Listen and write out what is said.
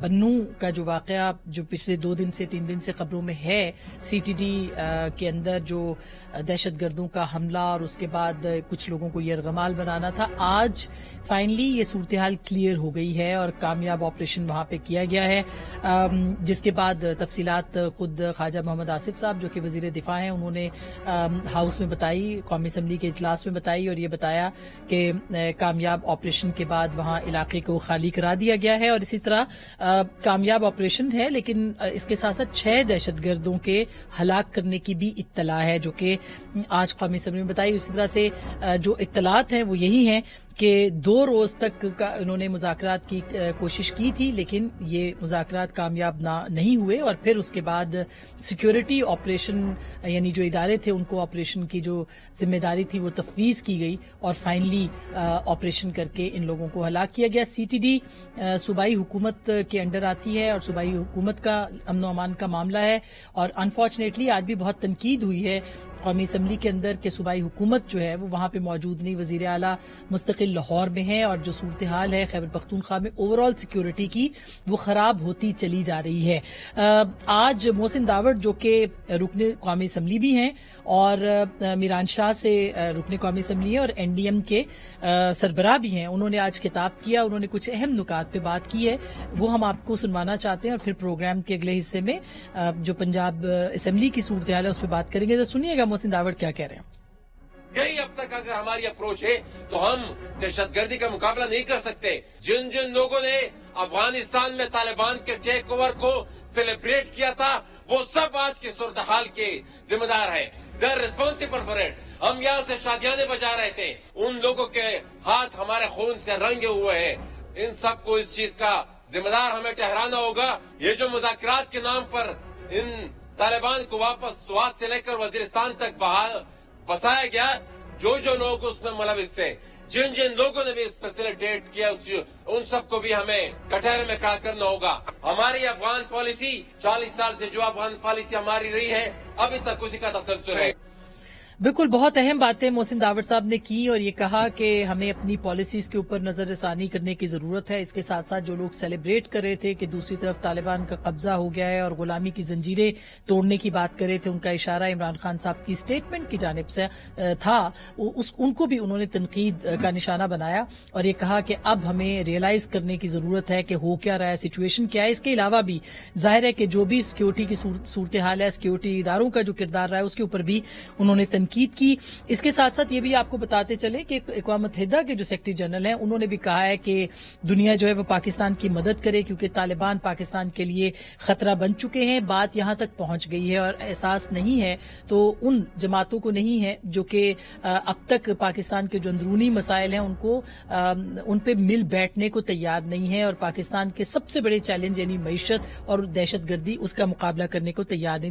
بنو کا جو واقعہ جو پچھلے 2 دن سے 3 دن سے خبروں میں ہے، سی ٹی ڈی کے اندر جو دہشت گردوں کا حملہ اور اس کے بعد کچھ لوگوں کو یرغمال بنانا تھا، آج فائنلی یہ صورتحال کلیئر ہو گئی ہے اور کامیاب آپریشن وہاں پہ کیا گیا ہے، جس کے بعد تفصیلات خود خواجہ محمد آصف صاحب جو کہ وزیر دفاع ہیں انہوں نے ہاؤس میں بتائی، قومی اسمبلی کے اجلاس میں بتائی، اور یہ بتایا کہ کامیاب آپریشن کے بعد وہاں علاقے کو خالی کرا دیا گیا ہے، اور اسی طرح کامیاب آپریشن ہے لیکن اس کے ساتھ ساتھ 6 دہشت گردوں کے ہلاک کرنے کی بھی اطلاع ہے جو کہ آج قومی اسمبلی میں بتائی۔ اسی طرح سے جو اطلاعات ہیں وہ یہی ہیں کہ 2 روز تک انہوں نے مذاکرات کی کوشش کی تھی لیکن یہ مذاکرات کامیاب نہیں ہوئے، اور پھر اس کے بعد سیکیورٹی آپریشن یعنی جو ادارے تھے ان کو آپریشن کی جو ذمہ داری تھی وہ تفویض کی گئی اور فائنلی آپریشن کر کے ان لوگوں کو ہلاک کیا گیا۔ سی ٹی ڈی صوبائی حکومت کے انڈر آتی ہے اور صوبائی حکومت کا امن و امان کا معاملہ ہے، اور انفارچونیٹلی آج بھی بہت تنقید ہوئی ہے قومی اسمبلی کے اندر کہ صوبائی حکومت جو ہے وہ وہاں پہ موجود نہیں، وزیر اعلیٰ مستقل لاہور میں ہے، اور جو صورتحال ہے خیبر پختونخوا میں اوور آل سیکیورٹی کی وہ خراب ہوتی چلی جا رہی ہے۔ آج محسن داوڑ جو کہ رکن قومی اسمبلی بھی ہیں اور میران شاہ سے رکن قومی اسمبلی ہیں اور این ڈی ایم کے سربراہ بھی ہیں، انہوں نے آج خطاب کیا، انہوں نے کچھ اہم نکات پہ بات کی ہے، وہ ہم آپ کو سنوانا چاہتے ہیں، اور پھر پروگرام کے اگلے حصے میں جو پنجاب اسمبلی کی صورتحال ہے اس پہ بات کریں گے۔ تو سنیے گا محسن داوڑ کیا کہہ رہے ہیں۔ یہی اب تک اگر ہماری اپروچ ہے تو ہم دہشت گردی کا مقابلہ نہیں کر سکتے۔ جن لوگوں نے افغانستان میں طالبان کے ٹیک اوور کو سیلیبریٹ کیا تھا وہ سب آج کی صورتحال کے ذمہ دار ہیں۔ They are responsible for it. ہم یہاں سے شادیانے بجا رہے تھے، ان لوگوں کے ہاتھ ہمارے خون سے رنگے ہوئے ہیں، ان سب کو اس چیز کا ذمہ دار ہمیں ٹھہرانا ہوگا۔ یہ جو مذاکرات کے نام پر ان طالبان کو واپس سوات سے لے کر وزیرستان تک بسایا گیا، جو لوگ اس میں ملوث تھے، جن لوگوں نے بھی فیسیلیٹیٹ کیا، ان سب کو بھی ہمیں کٹہرے میں کھڑا کرنا ہوگا۔ ہماری افغان پالیسی 40 سال سے جو افغان پالیسی ہماری رہی ہے ابھی تک اسی کا تسلسل ہے۔ بالکل بہت اہم باتیں محسن داوڑ صاحب نے کی، اور یہ کہا کہ ہمیں اپنی پالیسیز کے اوپر نظر ثانی کرنے کی ضرورت ہے۔ اس کے ساتھ ساتھ جو لوگ سیلیبریٹ کر رہے تھے کہ دوسری طرف طالبان کا قبضہ ہو گیا ہے اور غلامی کی زنجیریں توڑنے کی بات کر رہے تھے، ان کا اشارہ عمران خان صاحب کی سٹیٹمنٹ کی جانب سے تھا، ان کو بھی انہوں نے تنقید کا نشانہ بنایا اور یہ کہا کہ اب ہمیں ریئلائز کرنے کی ضرورت ہے کہ ہو کیا رہا ہے، سچویشن کیا ہے۔ اس کے علاوہ بھی ظاہر ہے کہ جو بھی سیکیورٹی کی صورتحال ہے، سیکیورٹی اداروں کا جو کردار رہا ہے اس کے اوپر بھی انہوں نے تنقید کی۔ اس کے ساتھ ساتھ یہ بھی آپ کو بتاتے چلے کہ اقوام متحدہ کے جو سیکرٹری جنرل ہیں انہوں نے بھی کہا ہے کہ دنیا جو ہے وہ پاکستان کی مدد کرے کیونکہ طالبان پاکستان کے لیے خطرہ بن چکے ہیں، بات یہاں تک پہنچ گئی ہے اور احساس نہیں ہے تو ان جماعتوں کو نہیں ہے جو کہ اب تک پاکستان کے جو اندرونی مسائل ہیں ان پہ مل بیٹھنے کو تیار نہیں ہے، اور پاکستان کے سب سے بڑے چیلنج یعنی معیشت اور دہشت گردی اس کا مقابلہ کرنے کو تیار نہیں۔